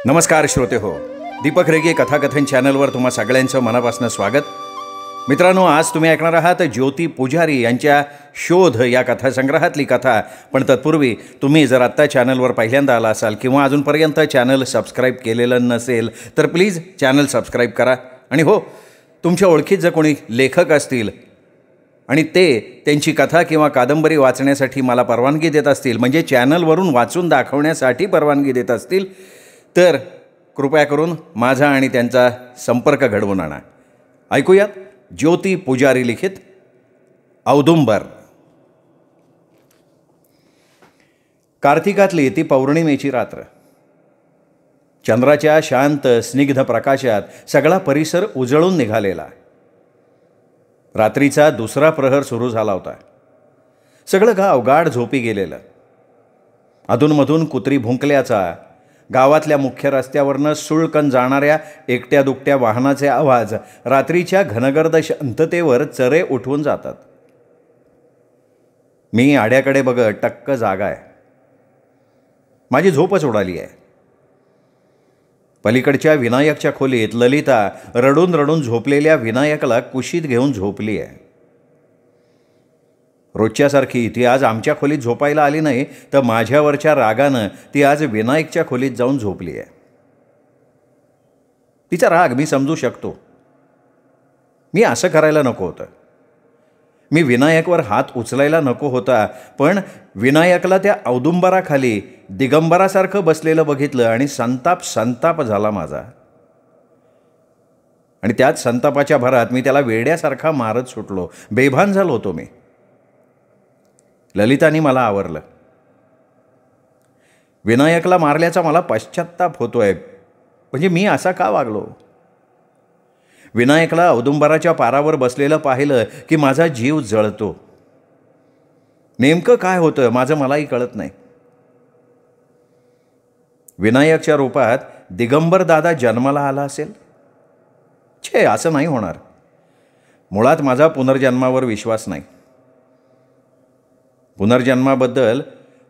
नमस्कार श्रोते हो, दीपक रेगे कथाकथन चॅनलवर तुम्हा सगळ्यांचं मनापासून स्वागत. मित्रांनो, आज तुम्ही ऐकणार आहात ज्योती पुजारी यांच्या शोध या कथासंग्रहातली कथा. पण तत्पूर्वी तुम्ही जर आत्ता चॅनलवर पहिल्यांदा आला असाल किंवा अजूनपर्यंत चॅनल सबस्क्राईब केलेलं नसेल तर प्लीज चॅनल सबस्क्राईब करा. आणि हो, तुमच्या ओळखीत जर कोणी लेखक असतील आणि ते त्यांची कथा किंवा कादंबरी वाचण्यासाठी मला परवानगी देत असतील, म्हणजे चॅनलवरून वाचून दाखवण्यासाठी परवानगी देत असतील, तर कृपया करून माझा आणि त्यांचा संपर्क घडवून आणा. ऐकूयात ज्योती पुजारी लिखित औदुंबर. कार्तिकातली ती पौर्णिमेची रात्र. चंद्राच्या शांत स्निग्ध प्रकाशात सगळा परिसर उजळून निघालेला. रात्रीचा दुसरा प्रहर सुरू झाला होता. सगळं गाव गाढ झोपी गेलेलं. अधूनमधून कुत्री भुंकल्याचा, गावातल्या मुख्य रस्त्यावरनं सुळकन जाणाऱ्या एकट्या दुकट्या वाहनाचे आवाज रात्रीच्या घनगर्द शांततेवर चरे उठवून जातात. मी आड्याकडे बघत टक्क जागा आहे. माझी झोपच उडाली आहे. पलीकडच्या विनायकच्या खोलीत ललिता रडून रडून झोपलेल्या विनायकला कुशीत घेऊन झोपली आहे. रोजच्यासारखी ती आज आमच्या खोलीत झोपायला आली नाही, तर माझ्यावरच्या रागानं ती आज विनायकच्या खोलीत जाऊन झोपली आहे. तिचा राग मी समजू शकतो. मी असं करायला नको होतं. मी विनायकवर हात उचलायला नको होता, पण विनायकला त्या औदुंबराखाली दिगंबरासारखं बसलेलं बघितलं आणि संताप झाला माझा. आणि त्याच संतापाच्या भरात मी त्याला वेड्यासारखा मारत सुटलो. बेभान झालो होतो मी. ललितानी मला आवरलं. विनायकला मारल्याचा मला पश्चात्ताप होतोय. म्हणजे मी असा का वागलो? विनायकला औदुंबराच्या पारावर बसलेलं पाहिलं की माझा जीव जळतो. नेमकं काय होतं माझं मलाही कळत नाही. विनायकच्या रूपात दिगंबर दादा जन्माला आला असेल? छे, असं नाही होणार. मुळात माझा पुनर्जन्मावर विश्वास नाही. पुनर्जन्माबद्दल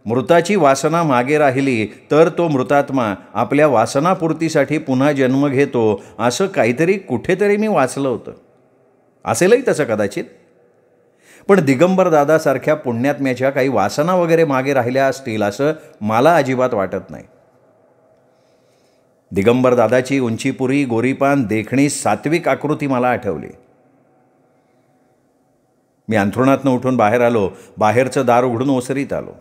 मृताची वासना मागे राहिली तर तो मृतात्मा आपल्या वासनापूर्तीसाठी पुन्हा जन्म घेतो, असं काहीतरी कुठेतरी मी वाचलं होतं. असेलही तसं कदाचित. पण दिगंबर दादासारख्या पुण्यात्म्याच्या काही वासना वगैरे मागे राहिल्या असतील असं मला अजिबात वाटत नाही. दिगंबर दादाची उंचीपुरी, गोरीपान, देखणी, सात्विक आकृती मला आठवली. मी अंथरुणातनं उठून बाहेर आलो. बाहेरचं दार उघडून ओसरीत आलो.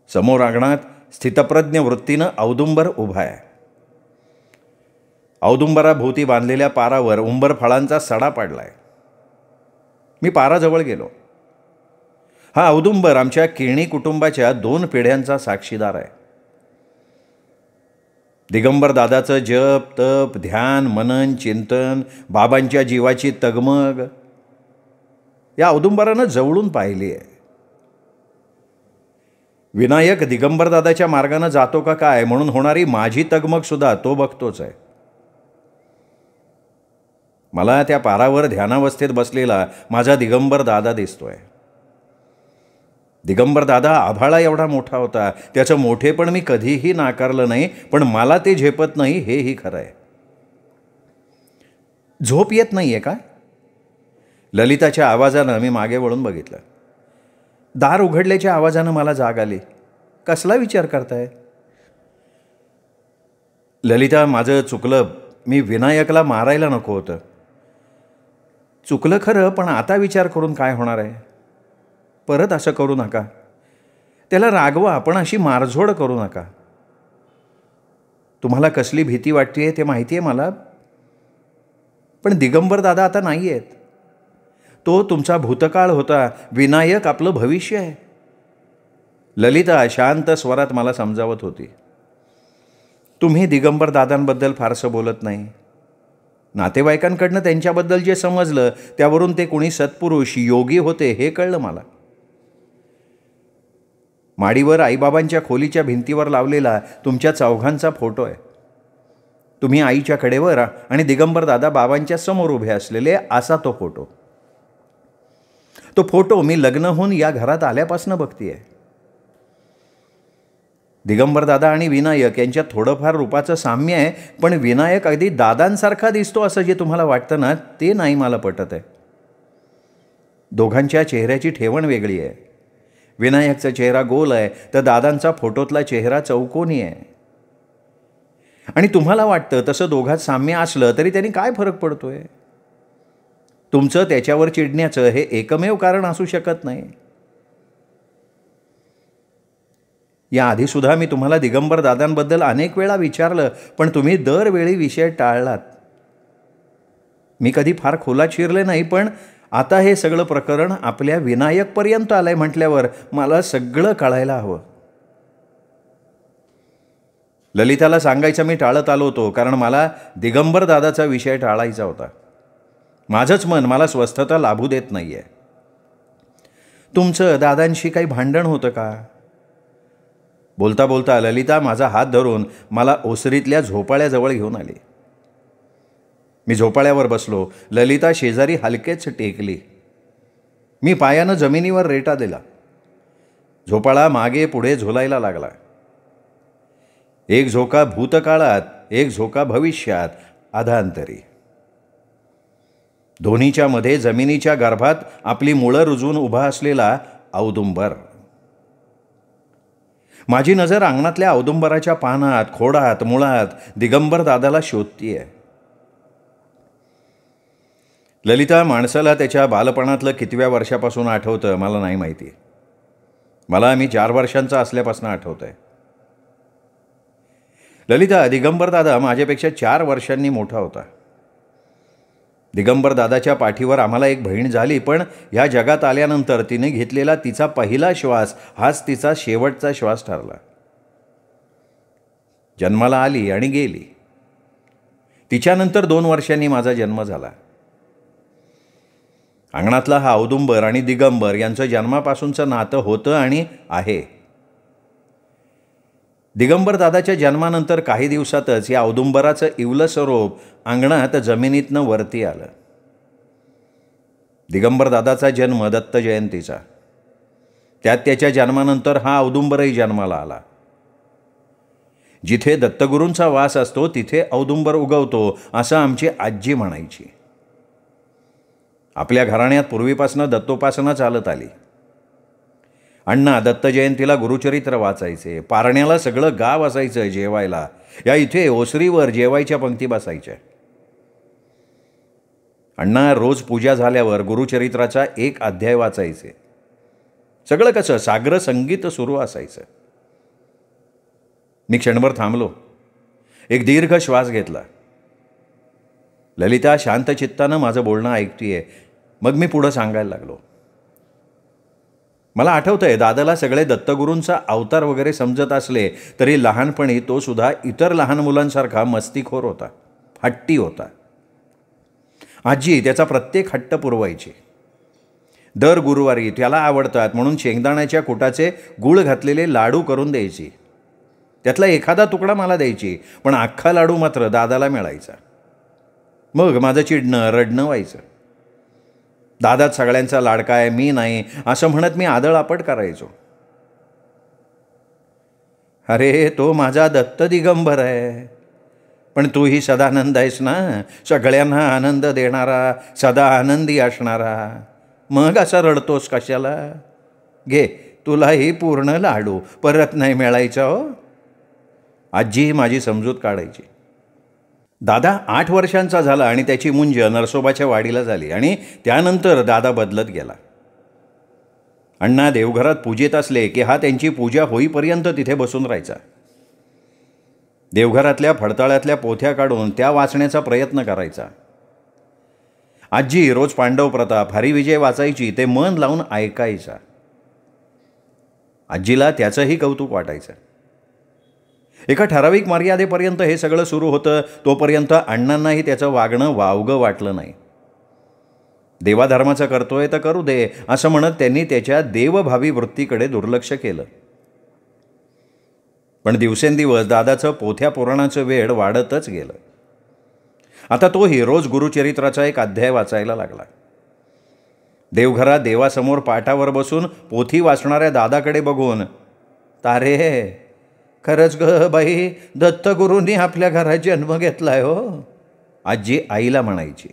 समोर अंगणात स्थितप्रज्ञ वृत्तीनं औदुंबर उभा आहे. औदुंबराभोवती बांधलेल्या पारावर उंबर फळांचा सडा पाडलाय. मी पाराजवळ गेलो. हा औदुंबर आमच्या केणी कुटुंबाच्या 2 पिढ्यांचा साक्षीदार आहे. दिगंबर दादाचं जप, तप, ध्यान, मनन, चिंतन, बाबांच्या जीवाची तगमग या औदुंबरानं जवळून पाहिली आहे. विनायक दिगंबर दादाच्या मार्गानं जातो का काय म्हणून होणारी माझी तगमग सुद्धा तो बघतोच आहे. मला त्या पारावर ध्यानावस्थेत बसलेला माझा दिगंबर दादा दिसतोय. दिगंबर दादा आभाळा एवढा मोठा होता. त्याचं मोठेपण मी कधीही नाकारलं नाही, पण मला ते झेपत नाही हेही खरं आहे. झोप येत नाहीये का? ललिताच्या आवाजानं मी मागे वळून बघितलं. दार उघडल्याच्या आवाजानं मला जाग आली. कसला विचार करताय? ललिता, माझं चुकलं. मी विनायकला मारायला नको होतं. चुकलं खरं, पण आता विचार करून काय होणार आहे? परत असं करू नका. त्याला रागवा, पण अशी मारझोड करू नका. तुम्हाला कसली भीती वाटते ते माहिती आहे मला, पण दिगंबर दादा आता नाही आहेत. तो तुमचा भूतकाळ होता. विनायक आपलं भविष्य आहे. ललिता शांत स्वरात मला समजावत होती. तुम्ही दिगंबर दादांबद्दल फारसं बोलत नाही. नातेवाईकांकडनं त्यांच्याबद्दल जे समजलं त्यावरून ते कोणी सत्पुरुष, योगी होते हे कळलं मला. माडीवर आईबाबांच्या खोलीच्या भिंतीवर लावलेला तुमच्या चौघांचा फोटो आहे. तुम्ही आईच्या कडेवर आणि दिगंबर दादा बाबांच्या समोर उभे असलेले असा तो फोटो. तो फोटो मी लग्न होऊन या घरात आल्यापासून बघतीये. दिगंबर दादा आणि विनायक यांच्यात थोडंफार रूपाचं साम्य आहे, पण विनायक अगदी दादांसारखा दिसतो असं जे तुम्हाला वाटतं ना, ते नाही मला पटत आहे. दोघांच्या चेहऱ्याची ठेवण वेगळी आहे. विनायकचा चेहरा गोल आहे, तर दादांचा फोटोतला चेहरा चौकोनी आहे. आणि तुम्हाला वाटतं तसं दोघात साम्य असलं तरी त्यांनी काय फरक पडतोय? तुमचं त्याच्यावर चिडण्याचं हे एकमेव कारण असू शकत नाही. याआधीसुद्धा मी तुम्हाला दिगंबर दादांबद्दल अनेक वेळा विचारलं, पण तुम्ही दरवेळी विषय टाळलात. मी कधी फार खोलात शिरले नाही, पण आता हे सगळं प्रकरण आपल्या विनायकपर्यंत आलंय म्हटल्यावर मला सगळं कळायला हवं. ललिताला सांगायचं मी टाळत आलो होतो, कारण मला दिगंबर दादाचा विषय टाळायचा होता. माझंच मन मला स्वस्थता लाभू देत नाहीये. तुमचं दादांशी काही भांडण होतं का? बोलता बोलता ललिता माझा हात धरून मला ओसरीतल्या झोपाळ्याजवळ घेऊन आली. मी झोपाळ्यावर बसलो. ललिता शेजारी हलकेच टेकली. मी पायानं जमिनीवर रेटा दिला. झोपाळा मागे पुढे झोलायला लागला. एक झोका भूतकाळात, एक झोका भविष्यात, अधांतरी. दोन्हीच्या मध्ये जमिनीच्या गर्भात आपली मुळं रुजवून उभा असलेला औदुंबर. माझी नजर अंगणातल्या औदुंबराच्या पानात, खोडात, मुळात दिगंबर दादाला शोधतीये. ललिता माणसाला त्याच्या बालपणातलं कितव्या वर्षापासून आठवतं मला नाही माहिती. मला मी 4 वर्षांचा असल्यापासून आठवतंय. ललिता, दिगंबर दादा माझ्यापेक्षा 4 वर्षांनी मोठा होता. दिगंबर दादाच्या पाठीवर आम्हाला एक बहीण झाली, पण ह्या जगात आल्यानंतर तिने घेतलेला तिचा पहिला श्वास हाच तिचा शेवटचा श्वास ठरला. जन्माला आली आणि गेली. तिच्यानंतर 2 वर्षांनी माझा जन्म झाला. अंगणातला हा औदुंबर आणि दिगंबर यांचं जन्मापासूनचं नातं होतं आणि आहे. दिगंबर दादाच्या जन्मानंतर काही दिवसातच या औदुंबराचं इवलं स्वरूप अंगणात जमिनीतनं वरती आलं. दिगंबर दादाचा जन्म दत्त जयंतीचा. त्यात त्याच्या जन्मानंतर हा औदुंबरही जन्माला आला. जिथे दत्तगुरूंचा वास असतो तिथे औदुंबर उगवतो असं आमची आजी म्हणायची. आपल्या घराण्यात पूर्वीपासून दत्तोपासना चालत आली. अण्णा दत्त जयंतीला गुरुचरित्र वाचायचे. पारण्याला सगळं गाव असायचं जेवायला. या इथे ओसरीवर जेवायच्या पंक्ती बसायच्या. अण्णा रोज पूजा झाल्यावर गुरुचरित्राचा 1 अध्याय वाचायचे. सगळं कसं साग्र संगीत सुरू असायचं. मी क्षणभर थांबलो. एक दीर्घ श्वास घेतला. ललिता शांत चित्तानं माझं बोलणं ऐकतीये. मग मी पुढं सांगायला लागलो. मला आठवतंय, दादाला सगळे दत्तगुरूंचा अवतार वगैरे समजत असले तरी लहानपणी तो सुद्धा इतर लहान मुलांसारखा मस्तीखोर होता, हट्टी होता. आजी त्याचा प्रत्येक हट्ट पुरवायची. दर गुरुवारी त्याला आवडतात म्हणून शेंगदाण्याच्या कुटाचे गूळ घातलेले लाडू करून द्यायची. त्यातला एखादा तुकडा मला द्यायची, पण अख्खा लाडू मात्र दादाला मिळायचा. मग माझं चिडणं, रडणं व्हायचं. दादाच सगळ्यांचा लाडका आहे, मी नाही असं म्हणत मी आदळआपट करायचो. अरे तो माझा दत्त दिगंबर आहे, पण तूही सदानंद आहेस ना, सगळ्यांना आनंद देणारा, सदा आनंदी असणारा. मग असं रडतोस कशाला? घे तुलाही पूर्ण लाडू, परत नाही मिळायचा हो. आजी माझी समजूत काढायची. दादा 8 वर्षांचा झाला आणि त्याची मुंज नरसोबाच्या वाडीला झाली आणि त्यानंतर दादा बदलत गेला. अण्णा देवघरात पूजेत असले की हा त्यांची पूजा होईपर्यंत तिथे बसून राहायचा. देवघरातल्या फडताळ्यातल्या पोथ्या काढून त्या वाचण्याचा प्रयत्न करायचा. आजी रोज पांडव प्रताप, हरिविजय वाचायची. ते मन लावून ऐकायचा. आजीला त्याचंही कौतुक वाटायचं. एका ठराविक मर्यादेपर्यंत हे सगळं सुरू होतं. तोपर्यंत अण्णांनाही त्याचं वागणं वावगं वाटलं नाही. देवाधर्माचं करतोय तर करू दे असं म्हणत त्यांनी त्याच्या देवभावी वृत्तीकडे दुर्लक्ष केलं. पण दिवसेंदिवस दादाचं पोथ्या पुराणाचं वेळ वाढतच गेलं. आता तोही रोज गुरुचरित्राचा 1 अध्याय वाचायला लागला. देवघरात देवासमोर पाटावर बसून पोथी वाचणाऱ्या दादाकडे बघून, तारे खरंच ग बाई, दत्तगुरूंनी आपल्या घरात जन्म घेतलाय हो, आजी आईला म्हणायची.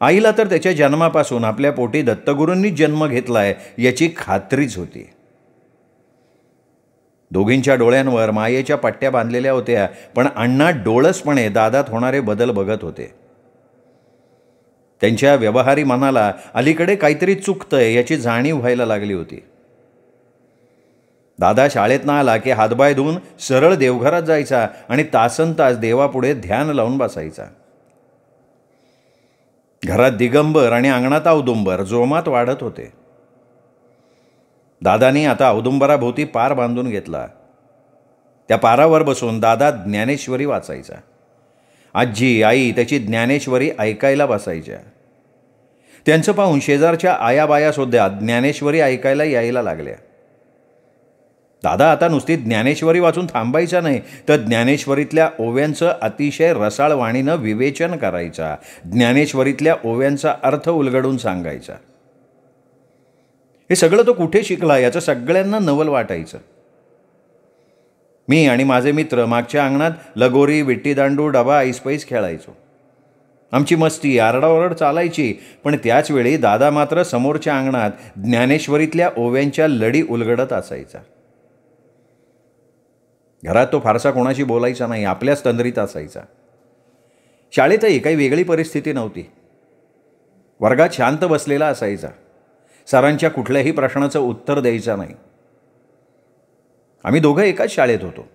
आईला तर त्याच्या जन्मापासून आपल्या पोटी दत्तगुरूंनी जन्म घेतलाय याची खात्रीच होती. दोघींच्या डोळ्यांवर मायेच्या पट्ट्या बांधलेल्या होत्या, पण अण्णा डोळसपणे दादात होणारे बदल बघत होते. त्यांच्या व्यवहारी मनाला अलीकडे काहीतरी चुकतंय याची जाणीव व्हायला लागली होती. दादा शाळेतनं आला की हातपाय धुवून सरळ देवघरात जायचा आणि तासनतास देवापुढे ध्यान लावून बसायचा. घरात दिगंबर आणि अंगणात औदुंबर जोमात वाढत होते. दादानी आता औदुंबराभोवती पार बांधून घेतला. त्या पारावर बसून दादा ज्ञानेश्वरी वाचायचा. आजी आई त्याची ज्ञानेश्वरी ऐकायला बसायच्या. त्यांचं पाहून शेजारच्या आयाबायासुद्धा ज्ञानेश्वरी ऐकायला यायला लागल्या. दादा आता नुसती ज्ञानेश्वरी वाचून थांबायचा नाही, तर ज्ञानेश्वरीतल्या ओव्यांचं अतिशय रसाळ वाणीनं विवेचन करायचा. ज्ञानेश्वरीतल्या ओव्यांचा अर्थ उलगडून सांगायचा. हे सगळं तो कुठे शिकला याचं सगळ्यांना नवल वाटायचं. मी आणि माझे मित्र मागच्या अंगणात लगोरी, विट्टीदांडू, डबा, ऐसपैस खेळायचो. आमची मस्ती आरडाओरड चालायची, पण त्याचवेळी दादा मात्र समोरच्या अंगणात ज्ञानेश्वरीतल्या ओव्यांच्या लढी उलगडत असायचा. घरात तो फारसा कोणाशी बोलायचा नाही, आपल्याच तंद्रीत असायचा. शाळेतही काही वेगळी परिस्थिती नव्हती. वर्गात शांत बसलेला असायचा. सरांच्या कुठल्याही प्रश्नाचं उत्तर द्यायचं नाही. आम्ही दोघं एकाच शाळेत होतो.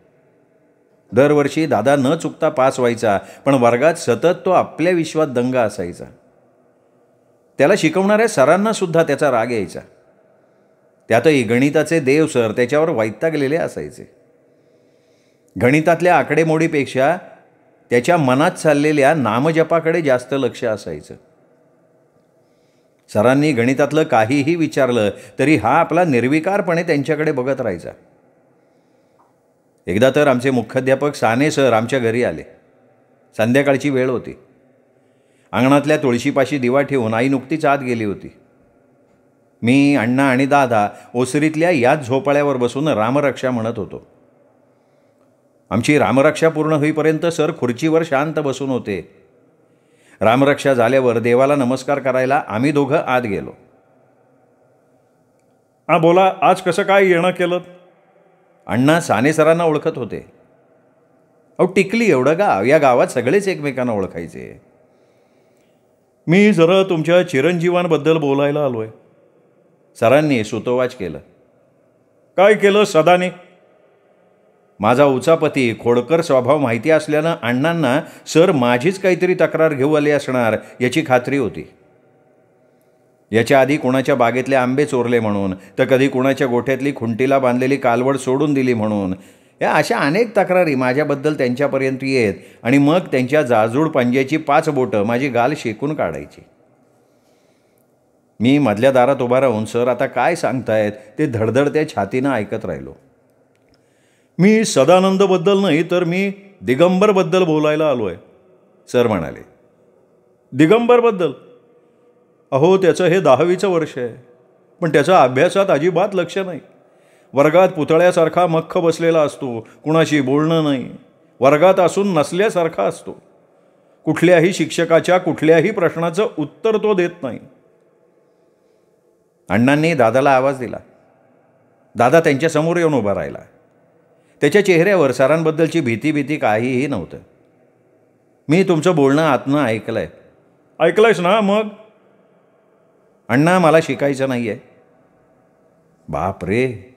दरवर्षी दादा न चुकता पास व्हायचा, पण वर्गात सतत तो आपल्या विश्वात दंग असायचा. त्याला शिकवणाऱ्या सरांनासुद्धा त्याचा राग यायचा. त्यातही गणिताचे देव सर त्याच्यावर वैतागलेले असायचे. गणितातल्या आकडेमोडीपेक्षा त्याच्या मनात चाललेल्या नामजपाकडे जास्त लक्ष असायचं. सरांनी गणितातलं काहीही विचारलं तरी हा आपला निर्विकारपणे त्यांच्याकडे बघत राहायचा. एकदा तर आमचे मुख्याध्यापक साने सर आमच्या घरी आले. संध्याकाळची वेळ होती. अंगणातल्या तुळशीपाशी दिवा ठेवून आई नुकतीच आत गेली होती. मी, अण्णा आणि दादा ओसरीतल्या याच झोपाळ्यावर बसून रामरक्षा म्हणत होतो. आमची रामरक्षा पूर्ण होईपर्यंत सर खुर्चीवर शांत बसून होते. रामरक्षा झाल्यावर देवाला नमस्कार करायला आम्ही दोघं आत गेलो. बोला, आज कसं काय येणं केलं? अण्णा साने सरांना ओळखत होते. अहो, टिकली एवढं गाव, या गावात सगळेच एकमेकांना ओळखायचे. मी जरा तुमच्या चिरंजीवांबद्दल बोलायला आलोय. सरांनी सुतोवाच केलं. काय केलं सदाने? माझा उचापती खोडकर स्वभाव माहिती असल्यानं अण्णांना सर माझीच काहीतरी तक्रार घेऊ आली असणार याची खात्री होती. याच्या आधी कुणाच्या बागेतले आंबे चोरले म्हणून, तर कधी कुणाच्या गोठ्यातली खुंटीला बांधलेली कालवड सोडून दिली म्हणून, या अशा अनेक तक्रारी माझ्याबद्दल त्यांच्यापर्यंत येत आणि मग त्यांच्या जाजूड पंज्याची 5 बोटं माझी गाल शेकून काढायची. मी मधल्या दारात उभा राहून सर आता काय सांगतायत ते धडधडत्या छातीनं ऐकत राहिलो. मी सदानंदबद्दल नाही, तर मी दिगंबरबद्दल बोलायला आलो आहे, सर म्हणाले. दिगंबरबद्दल? अहो, त्याचं हे 10वीचं वर्ष आहे, पण त्याचं अभ्यासात अजिबात लक्ष नाही. वर्गात पुतळ्यासारखा मख्ख बसलेला असतो, कुणाशी बोलणं नाही. वर्गात असून नसल्यासारखा असतो. कुठल्याही शिक्षकाच्या कुठल्याही प्रश्नाचं उत्तर तो देत नाही. अण्णांनी दादाला आवाज दिला. दादा त्यांच्यासमोर येऊन उभा राहिला. त्याच्या चेहऱ्यावर सरांबद्दलची भीती काहीही नव्हतं. मी तुमचं बोलणं आतनं ऐकलंय. ऐकलंयस ना? मग? अण्णा, मला शिकायचं नाही आहे. बाप रे,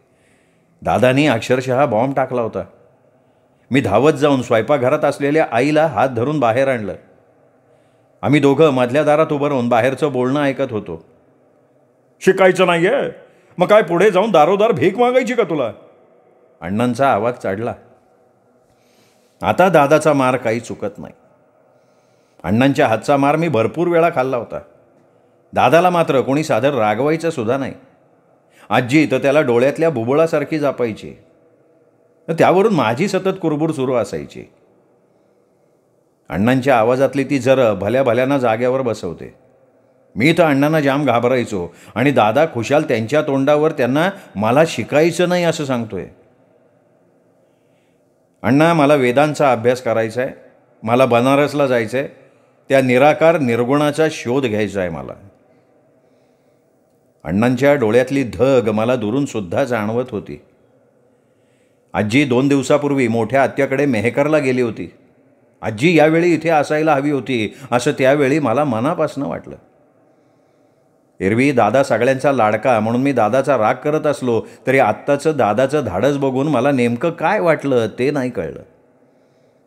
दादानी अक्षरशः बॉम्ब टाकला होता. मी धावत जाऊन स्वयंपाकघरात असलेल्या आईला हात धरून बाहेर आणलं. आम्ही दोघं मधल्या दारात उभं राहून बाहेरचं बोलणं ऐकत होतो. शिकायचं नाही आहे? मग काय पुढे जाऊन दारोदार भीक मागायची का तुला? अण्णांचा आवाज चढला. आता दादाचा मार काही चुकत नाही. अण्णांच्या हातचा मार मी भरपूर वेळा खाल्ला होता. दादाला मात्र कोणी साधं रागवायचं सुद्धा नाही. आजी तर त्याला डोळ्यातल्या बुबुळासारखी जापायची. त्यावरून माझी सतत कुरबुर सुरू असायची. अण्णांच्या आवाजातली ती जर भल्या भल्यानं जाग्यावर बसवते. मी तर अण्णांना जाम घाबरायचो आणि दादा खुशाल त्यांच्या तोंडावर त्यांना मला शिकायचं नाही असं सांगतोय. अण्णा, मला वेदांचा अभ्यास करायचा आहे, मला बनारसला जायचं आहे, त्या निराकार निर्गुणाचा शोध घ्यायचा आहे मला. अण्णांच्या डोळ्यातली धग मला दुरूनसुद्धा जाणवत होती. आजी 2 दिवसापूर्वी मोठ्या आत्याकडे मेहकरला गेली होती. आजी यावेळी इथे असायला हवी होती असं त्यावेळी मला मनापासनं वाटलं. एरवी दादा सगळ्यांचा लाडका म्हणून मी दादाचा राग करत असलो तरी आत्ताचं दादाचं धाडस बघून मला नेमकं काय वाटलं ते नाही कळलं.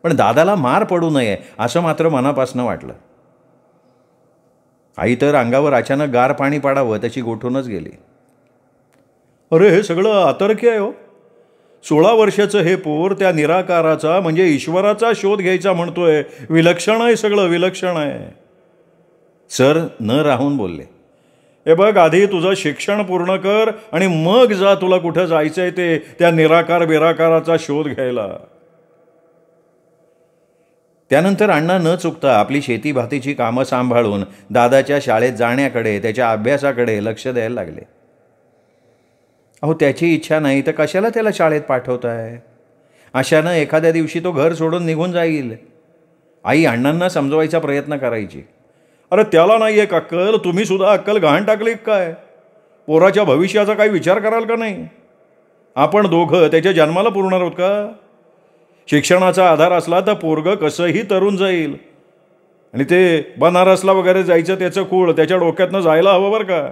पण दादाला मार पडू नये असं मात्र मनापासनं वाटलं. आई तर अंगावर अचानक गार पाणी पाडावं त्याची गोठूनच गेली. अरे हे सगळं अतर्क्य आहे हो. 16 वर्षाचं हे पोर त्या निराकाराचा म्हणजे ईश्वराचा शोध घ्यायचा म्हणतोय. विलक्षण आहे, सगळं विलक्षण आहे. सर न राहून बोलले. हे बघ, आधी तुझं शिक्षण पूर्ण कर आणि मग जा तुला कुठं जायचंय ते त्या निराकार बिराकाराचा शोध घ्यायला. त्यानंतर अण्णा न चुकता आपली शेतीभातीची कामं सांभाळून दादाच्या शाळेत जाण्याकडे, त्याच्या अभ्यासाकडे लक्ष द्यायला लागले. अहो, त्याची इच्छा नाही तर कशाला त्याला शाळेत पाठवताय? अशानं एखाद्या दिवशी तो घर सोडून निघून जाईल. आई अण्णांना समजवायचा प्रयत्न करायची. अरे त्याला नाही एक अक्कल, तुम्ही सुद्धा अक्कल घाण टाकली काय? पोराच्या भविष्याचा काही विचार कराल का नाही? आपण दोघं त्याच्या जन्माला पुरणार आहोत का? शिक्षणाचा आधार असला तर पोरगं कसंही तरुण जाईल. आणि ते बनारसला वगैरे जायचं त्याचं खूळ त्याच्या डोक्यातनं जायला हवं बरं का.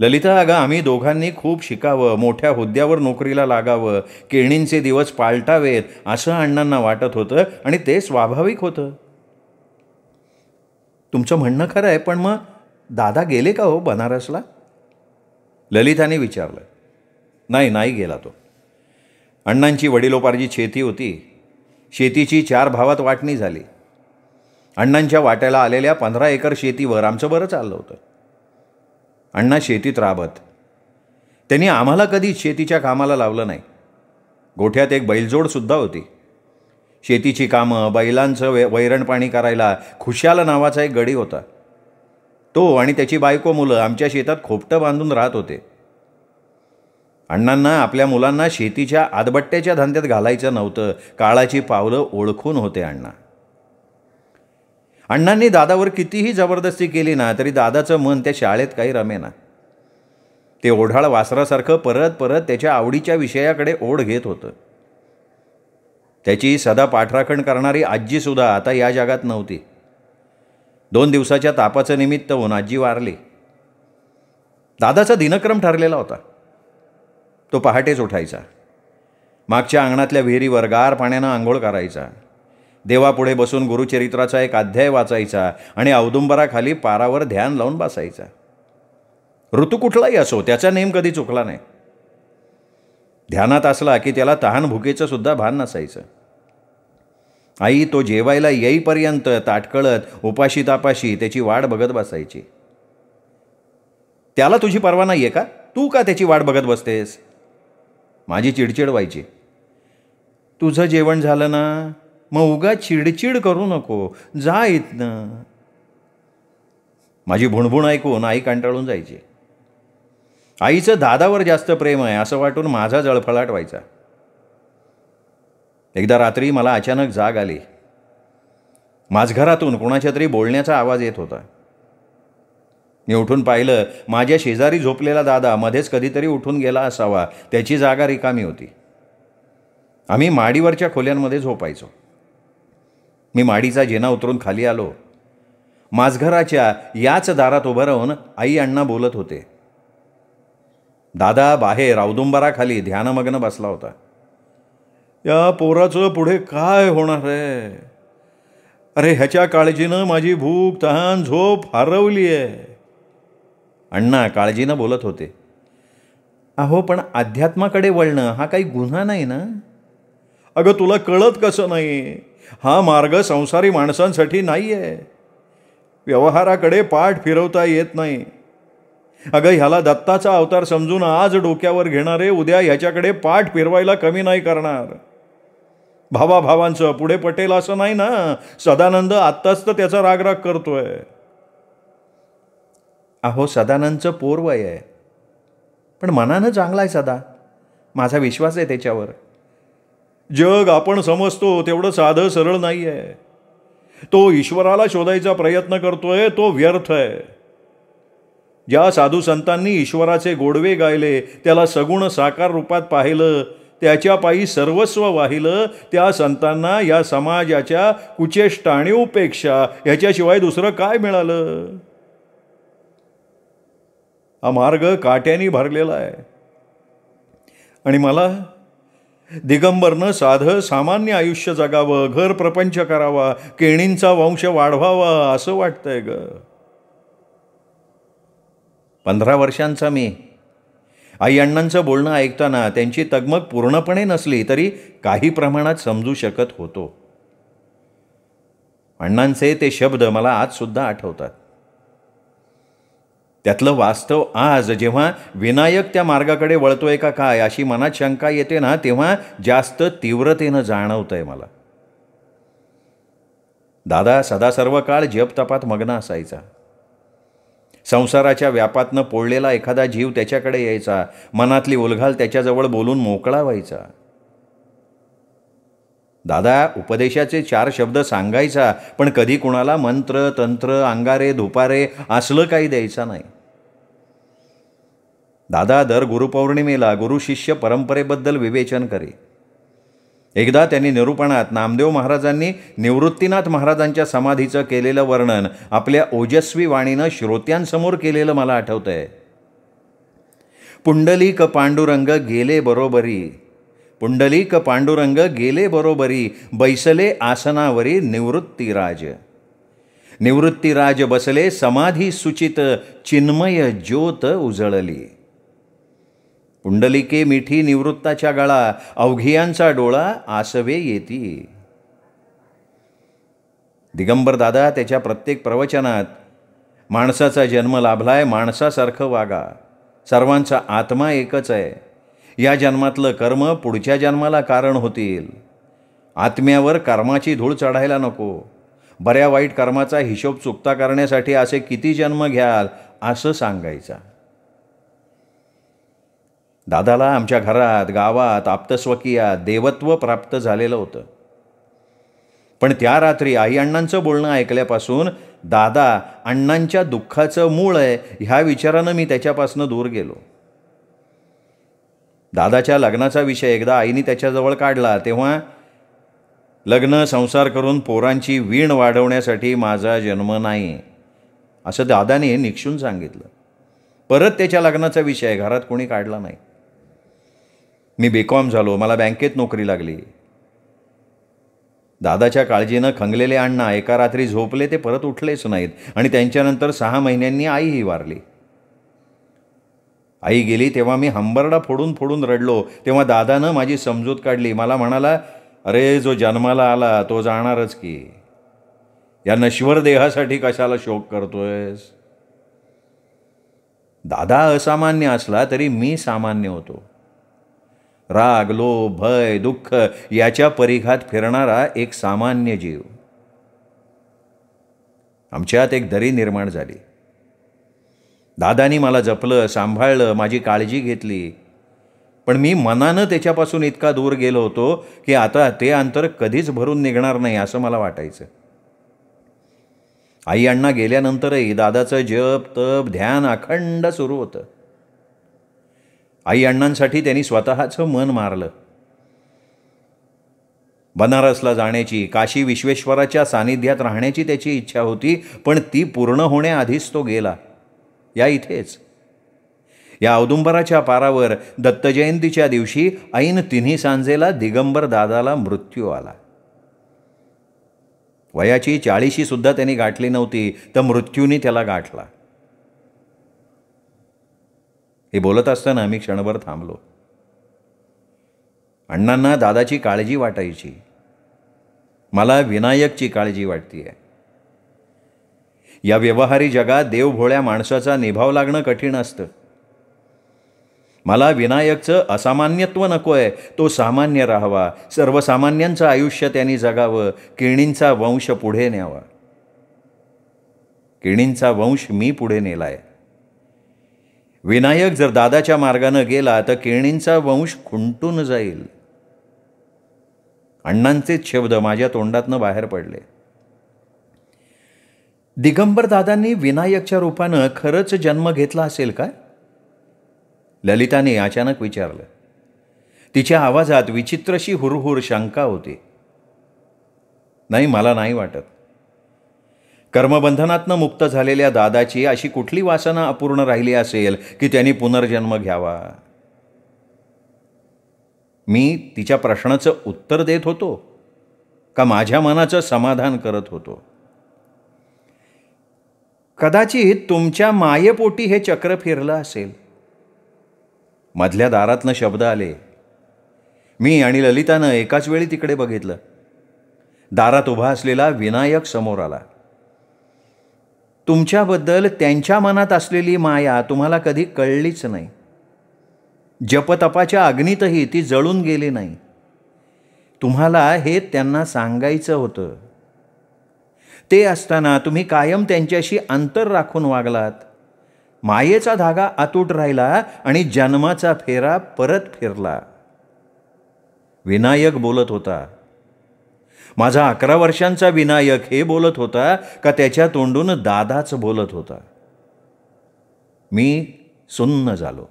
ललिता, अगं आम्ही दोघांनी खूप शिकावं, मोठ्या हुद्द्यावर नोकरीला लागावं, केळणींचे दिवस पालटावेत असं अण्णांना वाटत होतं आणि ते स्वाभाविक होतं. तुमचं म्हणणं खरं आहे, पण मग दादा गेले का हो बनारसला? ललिताने विचारलं. नाही गेला तो. अण्णांची वडिलोपार्जित शेती होती. शेतीची 4 भावात वाटणी झाली. अण्णांच्या वाट्याला आलेल्या 15 एकर शेतीवर आमचं बरं चाललं होतं. अण्णा शेतीत राबत. त्यांनी आम्हाला कधीच शेतीच्या कामाला लावलं नाही. गोठ्यात एक बैलजोडसुद्धा होती. शेतीची कामं, बैलांचं वैरण पाणी करायला खुशाल नावाचा एक गडी होता. तो आणि त्याची बायको मुलं आमच्या शेतात खोपटं बांधून राहत होते. अण्णांना आपल्या मुलांना शेतीच्या आदबट्ट्याच्या धंद्यात घालायचं नव्हतं. काळाची पावलं ओळखून होते अण्णा. अण्णांनी दादावर कितीही जबरदस्ती केली ना तरी दादाचं मन त्या शाळेत काही रमेना. ते ओढाळ वासरासारखं परत परत त्याच्या आवडीच्या विषयाकडे ओढ घेत होतं. त्याची सदा पाठराखण करणारी आजीसुद्धा आता या जगात नव्हती. 2 दिवसाच्या तापाचं निमित्त होऊन आजी वारली. दादाचा दिनक्रम ठरलेला होता. तो पहाटेच उठायचा. मागच्या अंगणातल्या विहिरीवर गार पाण्यानं आंघोळ करायचा. देवापुढे बसून गुरुचरित्राचा एक अध्याय वाचायचा आणि औदुंबराखाली पारावर ध्यान लावून बसायचा. ऋतू कुठलाही असो त्याचा नेम कधी चुकला नाही. ध्यानात असला की त्याला तहान भुकेचं सुद्धा भान नसायचं. आई तो जेवायला येईपर्यंत ताटकळत उपाशी तापाशी त्याची वाट बघत बसायची. त्याला तुझी पर्वा नाही आहे का? तू का त्याची वाट बघत बसतेस? माझी चिडचिड व्हायची. तुझं जेवण झालं ना, मग उगा चिडचिड करू नको, जा इथनं. माझी भुणभुण ऐकून आई कंटाळून जायची. आईचं दादावर जास्त प्रेम आहे असं वाटून माझा जळफळाट व्हायचा. एकदा रात्री मला अचानक जाग आली. माझघरातून कोणाच्या तरी बोलण्याचा आवाज येत होता. मी उठून पाहिलं. माझ्या शेजारी झोपलेला दादा मध्येच कधीतरी उठून गेला असावा. त्याची जागा रिकामी होती. आम्ही माडीवरच्या खोल्यांमध्ये झोपायचो. मी माडीचा जिना उतरून खाली आलो. माझघराच्या याच दारात उभं राहून आई अण्णा बोलत होते. दादा बाहेर औदुंबराखाली ध्यानमग्न बसला होता. या पोराचं पुढे काय होणार आहे? अरे ह्याच्या काळजीनं माझी भूक तहान झोप हरवली आहे. अण्णा काळजीनं बोलत होते. अहो, पण अध्यात्माकडे वळणं हा काही गुन्हा नाही ना? अगं तुला कळत कसं नाही? हा मार्ग संसारी माणसांसाठी नाही आहे. व्यवहाराकडे पाठ फिरवता येत नाही. अगं ह्याला दत्ताचा अवतार समजून आज डोक्यावर घेणारे उद्या ह्याच्याकडे पाठ फिरवायला कमी नाही करणार. भावाभावांचं पुढे पटेल असं नाही ना. सदानंद आत्ताच तर त्याचा रागराग करतोय. अहो, सदानंदचं पोरवय आहे, पण मनानं चांगला आहे सदा. माझा विश्वास आहे त्याच्यावर. जग आपण समजतो तेवढं साधं सरळ नाही आहे. तो ईश्वराला शोधायचा प्रयत्न करतोय तो व्यर्थ आहे. ज्या साधू संतांनी ईश्वराचे गोडवे गायले, त्याला सगुण साकार रूपात पाहिलं, त्याच्या पायी सर्वस्व वाहिलं, त्या संतांना या समाजाच्या कुचेष्टा आणि उपेक्षा ह्याच्याशिवाय दुसरं काय मिळालं? हा मार्ग काट्याने भरलेला आहे. आणि मला दिगंबरनं साधं सामान्य आयुष्य जगावं, घर प्रपंच करावा, केणींचा वंश वाढवावा असं वाटतंय ग. 15 वर्षांचा मी आई अण्णांचं बोलणं ऐकताना त्यांची तगमग पूर्णपणे नसली तरी काही प्रमाणात समजू शकत होतो. अण्णांचे ते शब्द मला आजसुद्धा आठवतात. त्यातलं वास्तव आज जेव्हा विनायक त्या मार्गाकडे वळतोय का काय अशी मनात शंका येते ना, तेव्हा जास्त तीव्रतेनं जाणवतंय मला. दादा सदा सर्व काळ जपतपात मग्न असायचा. संसाराच्या व्यापातनं पोळलेला एखादा जीव त्याच्याकडे यायचा, मनातली उलघाल त्याच्याजवळ बोलून मोकळा व्हायचा. दादा उपदेशाचे 4 शब्द सांगायचा, पण कधी कुणाला मंत्र तंत्र अंगारे धुपारे असलं काही द्यायचा नाही. दादा दर गुरुपौर्णिमेला गुरु शिष्य परंपरेबद्दल विवेचन करे. एकदा त्यांनी निरूपणात नामदेव महाराजांनी निवृत्तीनाथ महाराजांच्या समाधीचं केलेलं वर्णन आपल्या ओजस्वी वाणीनं श्रोत्यांसमोर केलेलं मला आठवतंय. पुंडलिक पांडुरंग गेले बरोबरी, पुंडलिक पांडुरंग गेले बरोबरी, बैसले आसनावरी निवृत्तीराज. निवृत्तीराज बसले समाधी सुचित, चिन्मय ज्योत उजळली. पुंडलिके मिठी निवृत्ताच्या गळा, अवघियांचा डोळा आसवे येती. दिगंबर दादा त्याच्या प्रत्येक प्रवचनात माणसाचा जन्म लाभलाय, माणसासारखं वागा, सर्वांचा आत्मा एकच आहे, या जन्मातलं कर्म पुढच्या जन्माला कारण होतील, आत्म्यावर कर्माची धूळ चढायला नको, बऱ्या वाईट कर्माचा हिशोब चुकता करण्यासाठी असे किती जन्म घ्याल असं सांगायचा. दादाला आमच्या घरात गावात आप्तस्वकीयात देवत्व प्राप्त झालेलं होतं. पण त्या रात्री आई अण्णांचं बोलणं ऐकल्यापासून दादा अण्णांच्या दुःखाचं मूळ आहे ह्या विचारानं मी त्याच्यापासून दूर गेलो. दादाच्या लग्नाचा विषय एकदा आईने त्याच्याजवळ काढला तेव्हा लग्न संसार करून पोरांची वीण वाढवण्यासाठी माझा जन्म नाही असं दादाने निक्षून सांगितलं. परत त्याच्या लग्नाचा विषय घरात कोणी काढला नाही. मी B.Com झालो, मला बँकेत नोकरी लागली. दादाच्या काळजीनं खंगलेले अण्णा एका रात्री झोपले ते परत उठलेच नाहीत आणि त्यांच्यानंतर 6 महिन्यांनी आईही वारली. आई गेली तेव्हा मी हंबरडा फोडून फोडून रडलो. तेव्हा दादानं माझी समजूत काढली. मला म्हणाला, अरे जो जन्माला आला तो जाणारच की, या नश्वर देहासाठी कशाला शोक करतोयस. दादा असामान्य असला तरी मी सामान्य होतो. राग लोभ भय दुःख याच्या परिघात फिरणारा एक सामान्य जीव. आमच्यात एक दरी निर्माण झाली. दादानी मला जपलं, सांभाळलं, माझी काळजी घेतली. पण मी मनानं त्याच्यापासून इतका दूर गेलो होतो की आता ते अंतर कधीच भरून निघणार नाही असं मला वाटायचं. आई अण्णा गेल्यानंतरही दादाचं जप तप ध्यान अखंड सुरू होतं. आई अण्णांसाठी त्यांनी स्वतःचं मन मारलं. बनारसला जाण्याची, काशी विश्वेश्वराच्या सानिध्यात राहण्याची त्याची इच्छा होती, पण ती पूर्ण होण्याआधीच तो गेला. या इथेच या औदुंबराच्या पारावर दत्तजयंतीच्या दिवशी ऐन तिन्ही सांजेला दिगंबर दादाला मृत्यू आला. वयाची 40शी सुद्धा त्यांनी गाठली नव्हती, तर मृत्यूने त्याला गाठला. हे बोलत असताना मी क्षणभर थांबलो. अण्णांना दादाची काळजी वाटायची, मला विनायकची काळजी वाटतीये. या व्यवहारी जगात देवभोळ्या माणसाचा निभाव लागणं कठीण असतं. मला विनायकचं असामान्यत्व नको आहे, तो सामान्य राहावा, सर्वसामान्यांचं आयुष्य त्यांनी जगावं, केणींचा वंश पुढे न्यावा. केणींचा वंश मी पुढे नेलाय. विनायक जर दादाच्या मार्गानं गेला तर केळणींचा वंश खुंटून जाईल. अण्णांचेच शब्द माझ्या तोंडातनं बाहेर पडले. दिगंबर दादांनी विनायकच्या रूपानं खरंच जन्म घेतला असेल का? ललिताने अचानक विचारलं. तिच्या आवाजात विचित्रशी हुरहुर शंका होती. नाही, मला नाही वाटत. कर्मबंधनातनं मुक्त झालेल्या दादाची अशी कुठली वासना अपूर्ण राहिली असेल की त्यांनी पुनर्जन्म घ्यावा? मी तिच्या प्रश्नाचं उत्तर देत होतो का माझ्या मनाचं समाधान करत होतो? कदाचित तुमच्या मायेपोटी हे चक्र फिरलं असेल. मधल्या दारातनं शब्द आले. मी आणि ललितानं एकाच वेळी तिकडे बघितलं. दारात उभा असलेला विनायक समोर आला. तुमच्याबद्दल त्यांच्या मनात असलेली माया तुम्हाला कधी कळलीच नाही. जपतपाच्या अग्नीतही ती जळून गेली नाही. तुम्हाला हे त्यांना सांगायचं होतं. ते असताना तुम्ही कायम त्यांच्याशी अंतर राखून वागलात. मायेचा धागा अतूट राहिला आणि जन्माचा फेरा परत फिरला. विनायक बोलत होता. माझा 11 वर्षांचा विनायक हे बोलत होता का त्याच्या तोंडून दादाच बोलत होता? मी सुन्न झालो.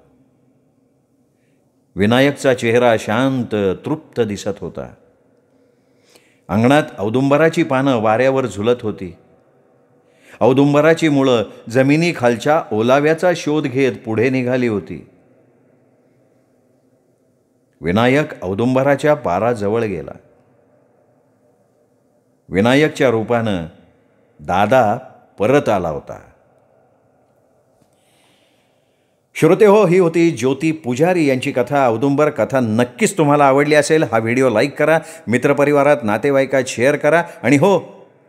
विनायकचा चेहरा शांत तृप्त दिसत होता. अंगणात औदुंबराची पानं वाऱ्यावर झुलत होती. औदुंबराची मुळं जमिनीखालच्या ओलाव्याचा शोध घेत पुढे निघाली होती. विनायक औदुंबराच्या पाराजवळ गेला. विनायकच्या रूपानं दादा परत आला होता. श्रोते हो, ही होती ज्योती पुजारी यांची कथा. औदुंबर कथा नक्कीच तुम्हाला आवडली असेल. हा व्हिडिओ लाईक करा, मित्रपरिवारात नातेवाईकात शेअर करा आणि हो,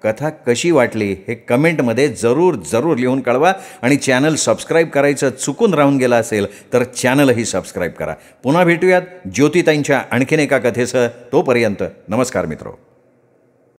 कथा कशी वाटली हे कमेंटमध्ये जरूर लिहून कळवा. आणि चॅनल सबस्क्राईब करायचं चुकून राहून गेलं असेल तर चॅनलही सबस्क्राईब करा. पुन्हा भेटूयात ज्योतिताईंच्या आणखीन एका कथेसह. तोपर्यंत नमस्कार मित्रो.